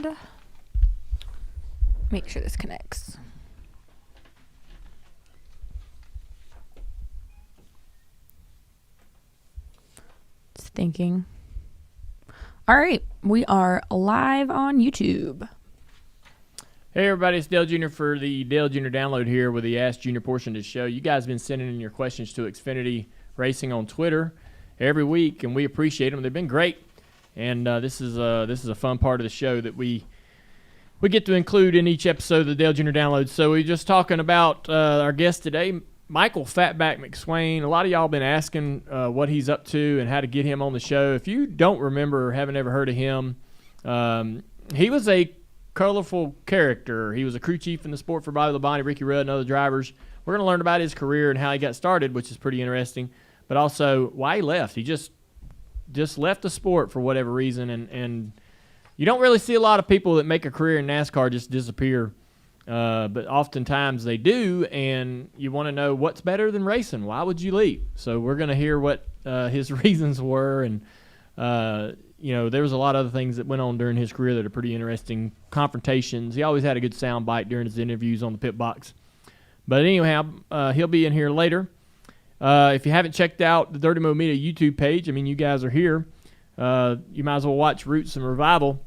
and make sure this connects. It's thinking. All right, we are live on YouTube. Hey everybody, it's Dale Jr. for the Dale Jr. Download here with the Ask Junior portion of the show. You guys have been sending in your questions to Xfinity Racing on Twitter every week, and we appreciate them. They've been great, and this is a fun part of the show that we get to include in each episode of the Dale Jr. Download. So we're just talking about our guest today, Michael Fatback McSwain. A lot of y'all been asking what he's up to and how to get him on the show. If you don't remember or haven't ever heard of him, he was a colorful character. He was a crew chief in the sport for Bobby Labonte, Ricky Rudd, and other drivers. We're going to learn about his career and how he got started, which is pretty interesting, but also why he left. He just left the sport for whatever reason, and you don't really see a lot of people that make a career in NASCAR just disappear, but oftentimes they do, and you want to know what's better than racing. Why would you leave? So we're going to hear what his reasons were, and there was a lot of other things that went on during his career that are pretty interesting. Confrontations. He always had a good sound bite during his interviews on the pit box. But anyhow, he'll be in here later. If you haven't checked out the Dirty Mo Media YouTube page, I mean, you guys are here. You might as well watch Roots and Revival.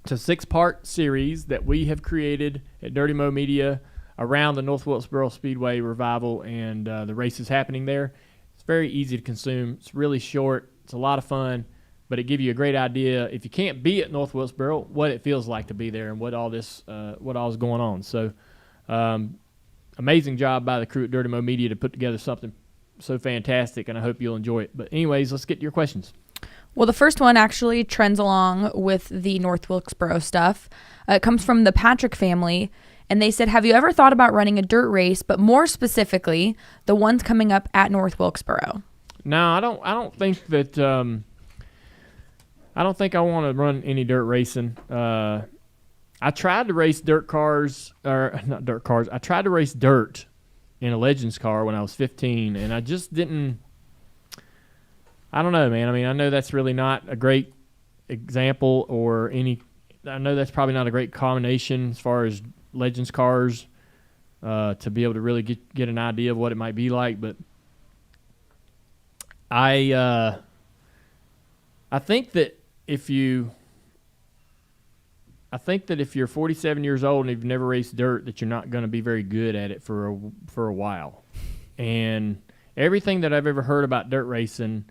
It's a 6-part series that we have created at Dirty Mo Media around the North Wilkesboro Speedway Revival and the races happening there. It's very easy to consume. It's really short. It's a lot of fun. But it gives you a great idea, if you can't be at North Wilkesboro, what it feels like to be there and what all is going on. So, amazing job by the crew at Dirty Mo Media to put together something so fantastic, and I hope you'll enjoy it. But anyways, let's get to your questions. Well, the first one actually trends along with the North Wilkesboro stuff. It comes from the Patrick family, and they said, have you ever thought about running a dirt race, but more specifically, the ones coming up at North Wilkesboro? No, I don't think that I don't think I want to run any dirt racing. I tried to race I tried to race dirt in a Legends car when I was 15, and I just didn't. I don't know, man. I mean, I know that's really not a great example or any. I know that's probably not a great combination as far as Legends cars to be able to really get an idea of what it might be like, but I think that if you're 47 years old and you've never raced dirt, that you're not going to be very good at it for a while. And everything that I've ever heard about dirt racing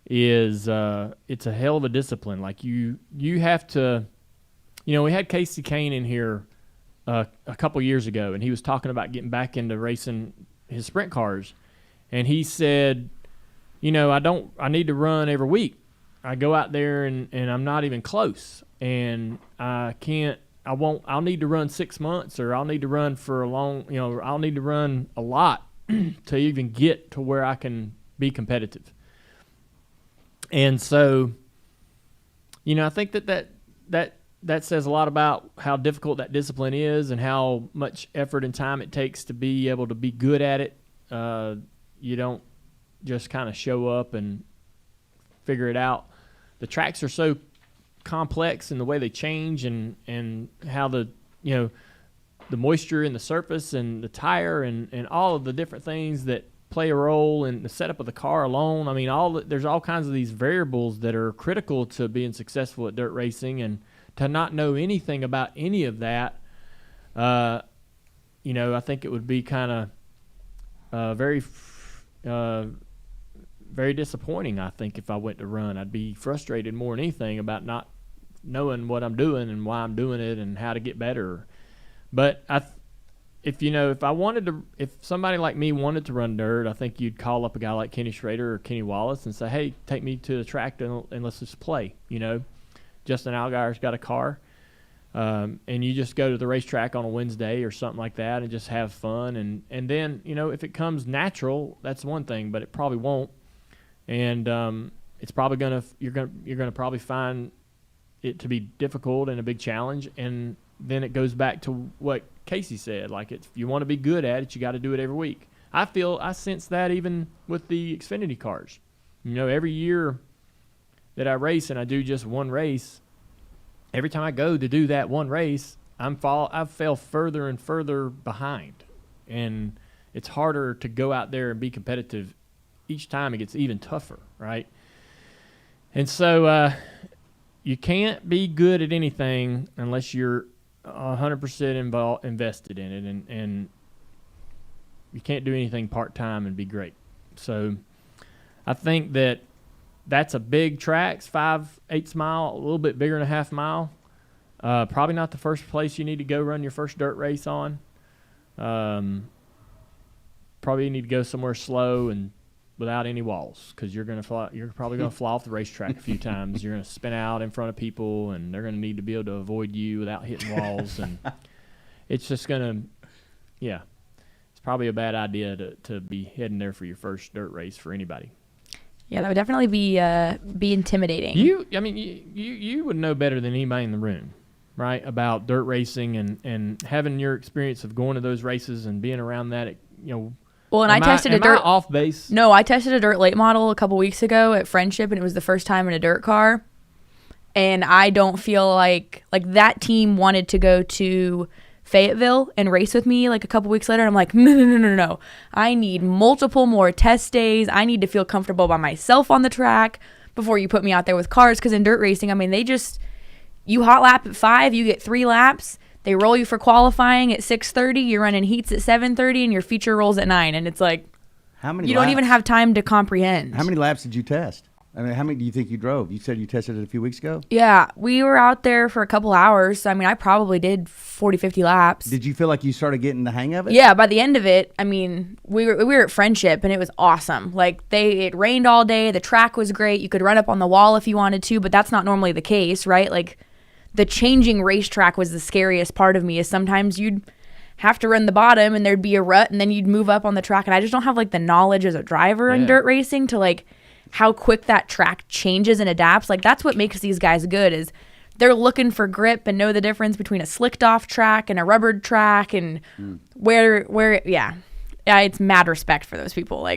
is it's a hell of a discipline. Like you have to, we had Casey Kane in here a couple years ago, and he was talking about getting back into racing his sprint cars, and he said, I need to run every week. I go out there and I'm not even close, and I'll need to run 6 months, or I'll need to run for I'll need to run a lot to even get to where I can be competitive. And so, I think that says a lot about how difficult that discipline is and how much effort and time it takes to be able to be good at it. You don't just kind of show up and figure it out. The tracks are so complex in the way they change and how the moisture in the surface and the tire and all of the different things that play a role in the setup of the car alone. I mean, there's all kinds of these variables that are critical to being successful at dirt racing, and to not know anything about any of that, I think it would be kind of very disappointing. I think if I went to run, I'd be frustrated more than anything about not knowing what I'm doing and why I'm doing it and how to get better. But if somebody like me wanted to run dirt, I think you'd call up a guy like Kenny Schrader or Kenny Wallace and say, hey, take me to the track and let's just play. Justin Allgaier's got a car, and you just go to the racetrack on a Wednesday or something like that and just have fun. And then, if it comes natural, that's one thing, but it probably won't. And it's probably you're gonna probably find it to be difficult and a big challenge. And then it goes back to what Casey said, like if you want to be good at it, you got to do it every week. I sense that even with the Xfinity cars. Every year that I race and I do just one race, every time I go to do that one race, I fell further and further behind, and it's harder to go out there and be competitive. Each time it gets even tougher, right? And so you can't be good at anything unless you're 100% invested in it, and you can't do anything part-time and be great. So I think that's a big track, 5/8 mile, a little bit bigger than a half mile. Probably not the first place you need to go run your first dirt race on. Probably need to go somewhere slow and without any walls, because you're probably going to fly off the racetrack a few times. You're going to spin out in front of people, and they're going to need to be able to avoid you without hitting walls. And it's just going to, it's probably a bad idea to be heading there for your first dirt race for anybody. Yeah, that would definitely be intimidating. You would know better than anybody in the room, right, about dirt racing and having your experience of going to those races and being around that, Well, and I tested a dirt off base. No, I tested a dirt late model a couple weeks ago at Friendship, and it was the first time in a dirt car. And I don't feel like that team wanted to go to Fayetteville and race with me like a couple weeks later. And I'm like, no. I need multiple more test days. I need to feel comfortable by myself on the track before you put me out there with cars. Because in dirt racing, you hot lap at 5, you get 3 laps. They roll you for qualifying at 6:30. You're running heats at 7:30, and your feature rolls at 9. And it's like, how many? You don't even have time to comprehend. How many laps did you test? I mean, how many do you think you drove? You said you tested it a few weeks ago? Yeah, we were out there for a couple hours. So, I probably did 40, 50 laps. Did you feel like you started getting the hang of it? Yeah, by the end of it, we were at Friendship, and it was awesome. It rained all day. The track was great. You could run up on the wall if you wanted to, but that's not normally the case, right? The changing racetrack was the scariest part of me, is sometimes you'd have to run the bottom and there'd be a rut, and then you'd move up on the track. And I just don't have the knowledge as a driver in dirt racing to how quick that track changes and adapts. That's what makes these guys good, is they're looking for grip and know the difference between a slicked off track and a rubbered track, and it's mad respect for those people.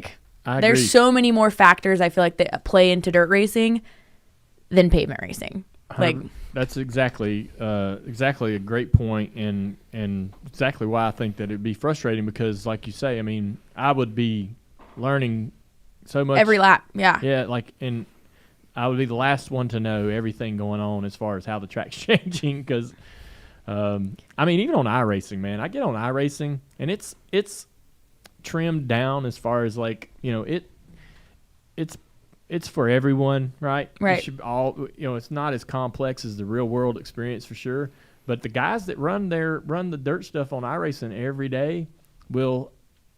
There's so many more factors I feel like that play into dirt racing than pavement racing. That's exactly a great point, and exactly why I think that it'd be frustrating, because, like you say, I would be learning so much every lap. Yeah. Yeah, and I would be the last one to know everything going on as far as how the track's changing, because even on iRacing, man, I get on iRacing and it's trimmed down as far as it's for everyone, right? Right. It should it's not as complex as the real world experience for sure. But the guys that run the dirt stuff on iRacing every day will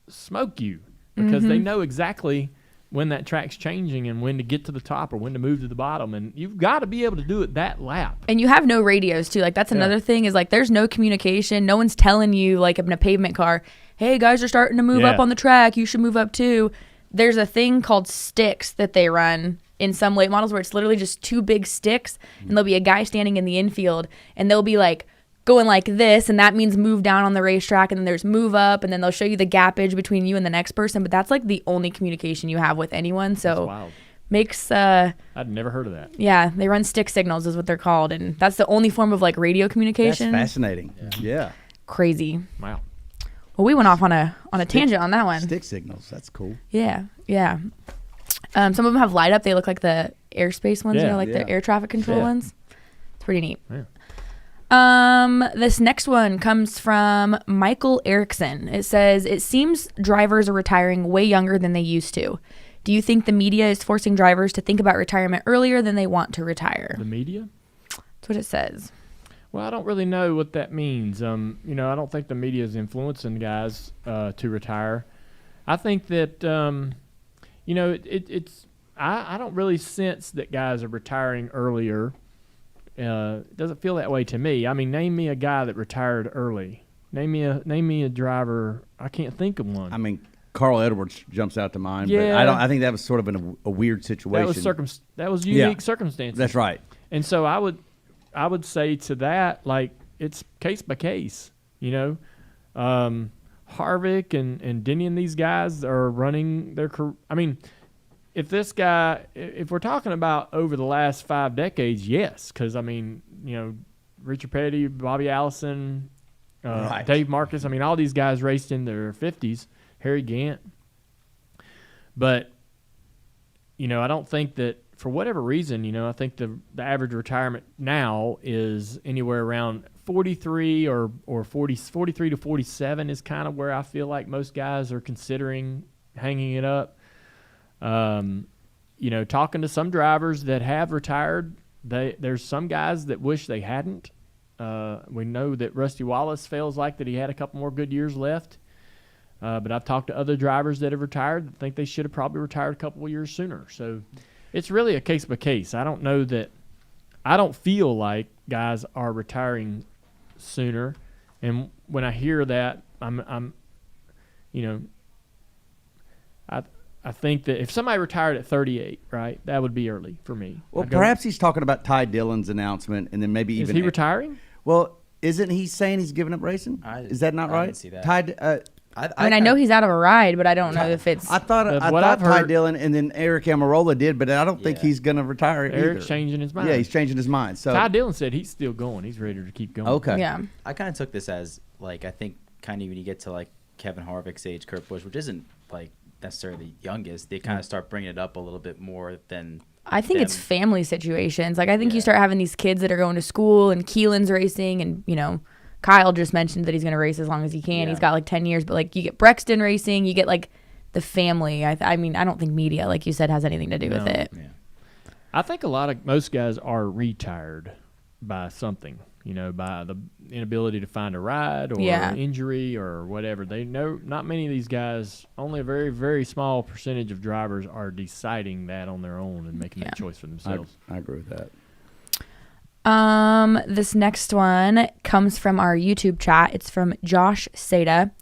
smoke you, because they know exactly when that track's changing and when to get to the top or when to move to the bottom. And you've got to be able to do it that lap. And you have no radios too. That's another thing, is there's no communication. No one's telling you in a pavement car, hey, guys are starting to move up on the track. You should move up too. There's a thing called sticks that they run in some late models, where it's literally just 2 big sticks, and there'll be a guy standing in the infield, and they'll be going like this, and that means move down on the racetrack, and then there's move up, and then they'll show you the gapage between you and the next person. But that's the only communication you have with anyone. So that's wild. Makes I'd never heard of that. Yeah, they run stick signals is what they're called, and that's the only form of radio communication. That's fascinating. Yeah. Crazy. Wow. Well, we went off on a tangent on that one. Stick signals. That's cool. Yeah. Some of them have light up. They look like the airspace ones, the air traffic control ones. It's pretty neat. Yeah. This next one comes from Michael Erickson. It says, it seems drivers are retiring way younger than they used to. Do you think the media is forcing drivers to think about retirement earlier than they want to retire? The media? That's what it says. Well, I don't really know what that means. I don't think the media is influencing guys to retire. I think that, I don't really sense that guys are retiring earlier. It doesn't feel that way to me. Name me a guy that retired early. Name me a driver. I can't think of one. Carl Edwards jumps out to mind. Yeah. But I think that was sort of a weird situation. That was unique circumstances. That's right. And so I would say to that, it's case by case. Harvick and Denny and these guys are running their career. if this guy, if we're talking about over the last 5 decades, yes, because I mean, Richard Petty, Bobby Allison, Right. Dave Marcus. I mean, all these guys raced in their 50s. Harry Gant. But I don't think that for whatever reason, I think the average retirement now is anywhere around 43 or 43 to 47 is kind of where I feel like most guys are considering hanging it up. Talking to some drivers that have retired, there's some guys that wish they hadn't. We know that Rusty Wallace feels like that he had a couple more good years left. But I've talked to other drivers that have retired that think they should have probably retired a couple of years sooner. So it's really a case by case. I don't feel like guys are retiring sooner. And when I hear that, I think that if somebody retired at 38, right, that would be early for me. Well, perhaps he's talking about Ty Dillon's announcement, and then maybe even. Is he retiring? Well, isn't he saying he's giving up racing? Is that not right? I didn't see that. I know he's out of a ride, but I don't know if it's. I thought Ty Dillon and then Eric Almirola did, but I don't think he's going to retire Eric's either. changing his mind. Yeah, he's changing his mind. So Ty Dillon said he's still going. He's ready to keep going. Okay. Yeah. I kind of took this as like I think kind of when you get to like Kevin Harvick's age, Kurt Busch, which isn't like necessarily the youngest, they kind of start bringing it up a little bit more than. I think it's family situations. Like I think you start having these kids that are going to school, and Keelan's racing, and Kyle just mentioned that he's going to race as long as he can. Yeah. He's got like 10 years, but like you get Brexton racing, you get like the family. I mean, I don't think media, like you said, has anything to do with it. Yeah. I think most guys are retired by something, by the inability to find a ride or injury or whatever. They know not many of these guys, only a very, very small percentage of drivers are deciding that on their own and making that choice for themselves. I agree with that. This next one comes from our YouTube chat. It's from Josh Seda.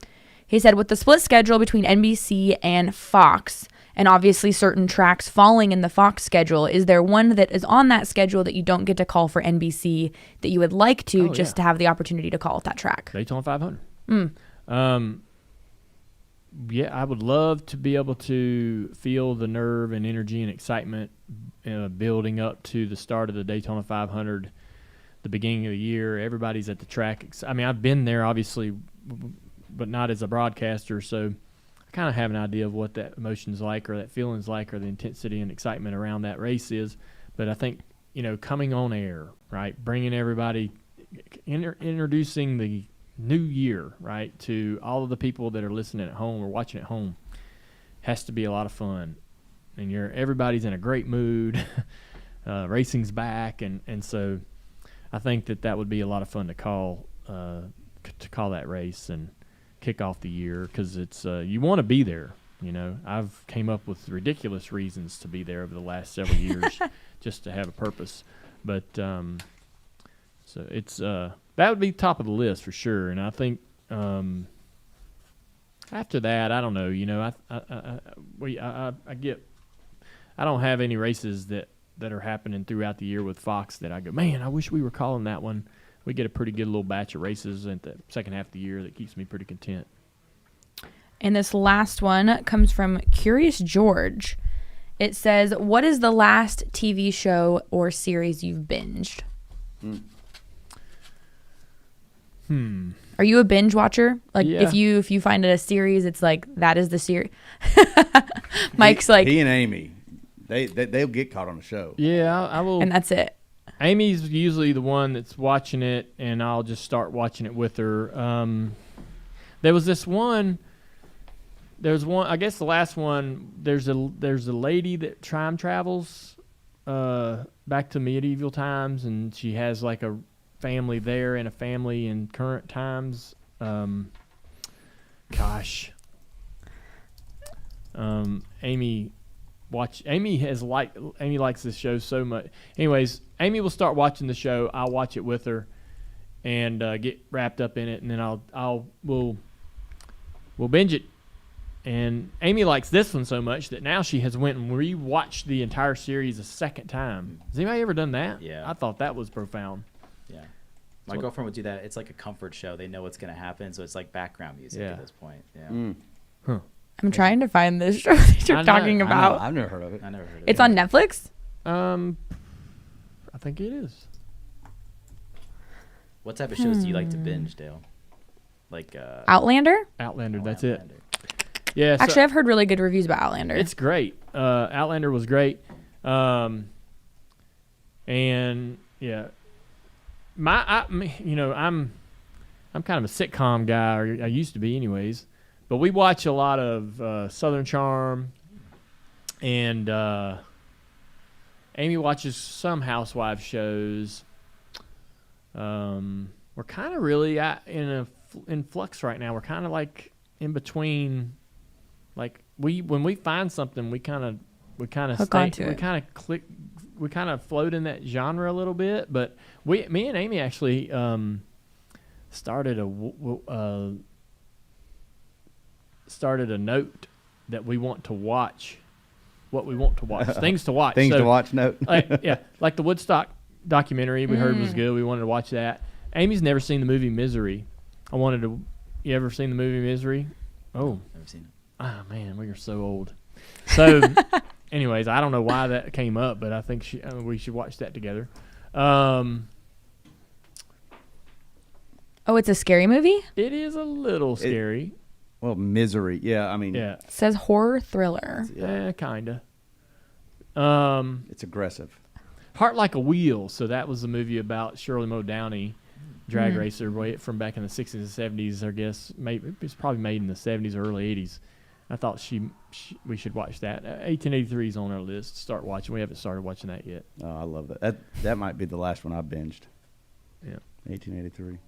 He said, with the split schedule between NBC and Fox, and obviously certain tracks falling in the Fox schedule, is there one that is on that schedule that you don't get to call for NBC that you would like to to have the opportunity to call at that track? Daytona 500. I would love to be able to feel the nerve and energy and excitement building up to the start of the Daytona 500, the beginning of the year. Everybody's at the track. I mean, I've been there, obviously, but not as a broadcaster, so I kind of have an idea of what that emotion's like or that feeling's like or the intensity and excitement around that race is. But I think, coming on air, right, bringing everybody, introducing the new year, right, to all of the people that are listening at home or watching at home has to be a lot of fun. And everybody's in a great mood. Racing's back, and so I think that would be a lot of fun to call that race and kick off the year because it's you want to be there. I've came up with ridiculous reasons to be there over the last several years just to have a purpose. But so it's that would be top of the list for sure. And I think after that, I don't know. I don't have any races that are happening throughout the year with Fox that I go, man, I wish we were calling that one. We get a pretty good little batch of races at the second half of the year that keeps me pretty content. And this last one comes from Curious George. It says, what is the last TV show or series you've binged? Are you a binge watcher? Like if you find it a series, it's like that is the series. Mike's like he and Amy. They'll get caught on the show. Yeah, I will. And that's it. Amy's usually the one that's watching it, and I'll just start watching it with her. There was this one. There's one. I guess the last one. There's a lady that time travels back to medieval times, and she has like a family there and a family in current times. Amy likes this show so much. Anyways, Amy will start watching the show. I'll watch it with her and get wrapped up in it, and then we'll binge it. And Amy likes this one so much that now she has went and rewatched the entire series a second time. Has anybody ever done that? Yeah. I thought that was profound. Yeah. My girlfriend would do that. It's like a comfort show. They know what's going to happen, so it's like background music at this point. Yeah. I'm trying to find this show that you're talking about. I've never heard of it. I never heard of it. It's on Netflix? I think it is. What type of shows do you like to binge, Dale? Like Outlander? Outlander, that's Outlander. it. Yeah. Actually, I've heard really good reviews about Outlander. It's great. Outlander was great. And yeah, I'm kind of a sitcom guy, or I used to be, anyways. But we watch a lot of Southern Charm, and Amy watches some housewife shows. We're kind of really in flux right now. We're kind of like in between. Like when we find something, we kind of Hook onto it. We kind of click. We kind of float in that genre a little bit. But me and Amy actually started a note that we want to watch. What we want to watch, things to watch. Things to watch note. like the Woodstock documentary we heard was good. We wanted to watch that. Amy's never seen the movie Misery. You ever seen the movie Misery? Oh, Never seen it. Oh man, we are so old. So, anyways, I don't know why that came up, but I think we should watch that together. Oh, it's a scary movie? It is a little scary. Well, Misery. Yeah, I mean. Yeah. It says horror thriller. Yeah, kinda. It's aggressive. Heart Like a Wheel. So that was a movie about Shirley Moe Downey, drag racer from back in the 60s and 70s, I guess. Maybe it was probably made in the 70s or early 80s. I thought we should watch that. 1883 is on our list to start watching. We haven't started watching that yet. Oh, I love that. That might be the last one I binged. Yeah. 1883.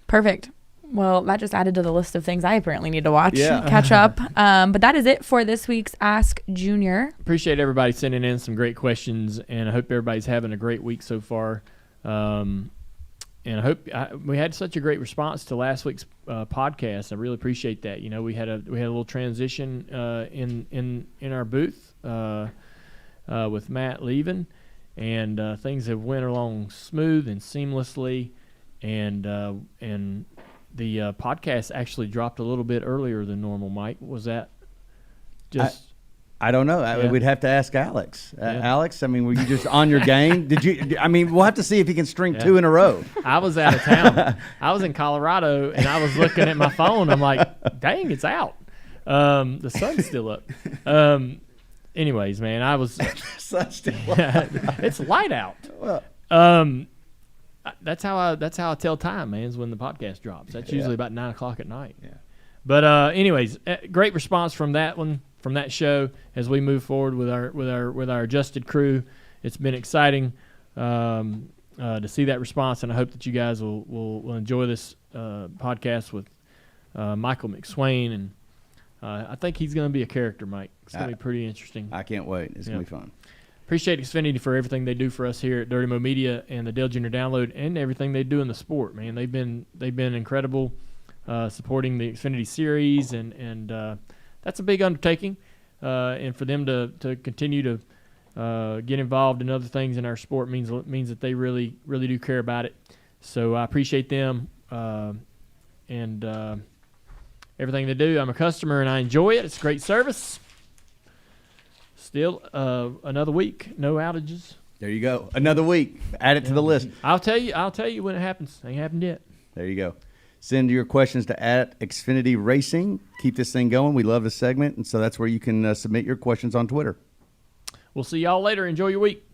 Perfect. Well, that just added to the list of things I apparently need to watch, Yeah. catch up. But that is it for this week's Ask Junior. Appreciate everybody sending in some great questions, and I hope everybody's having a great week so far. And I hope we had such a great response to last week's podcast. I really appreciate that. You know, we had a little transition in our booth with Matt leaving, and things have went along smooth and seamlessly, and the podcast actually dropped a little bit earlier than normal. Mike, was that just? I don't know. We'd have to ask Alex. Alex, I mean, were you just on your game? Did you? I mean, we'll have to see if he can string two in a row. I was out of town. I was in Colorado, and I was looking at my phone. I'm like, dang, it's out. The sun's still up. Anyways, man, I was. Sun's still up. It's light out. Well, that's how I tell time, man. Is when the podcast drops. That's usually about 9 o'clock at night. Yeah. But anyways, great response from that one. From that show, as we move forward with our adjusted crew, it's been exciting to see that response, and I hope that you guys will enjoy this podcast with Michael McSwain, and I think he's going to be a character, Mike. It's going to be pretty interesting. I can't wait. It's going to be fun. Appreciate Xfinity for everything they do for us here at Dirty Mo Media and the Dale Jr. Download, and everything they do in the sport. Man, they've been incredible supporting the Xfinity series, and that's a big undertaking, and for them to continue to get involved in other things in our sport means that they really do care about it. So I appreciate them and everything they do. I'm a customer and I enjoy it. It's great service. Still another week, no outages. There you go. Another week. Add it to the list. I'll tell you when it happens. Ain't happened yet. There you go. Send your questions to @Xfinity Racing. Keep this thing going. We love this segment, and so that's where you can submit your questions on Twitter. We'll see y'all later. Enjoy your week.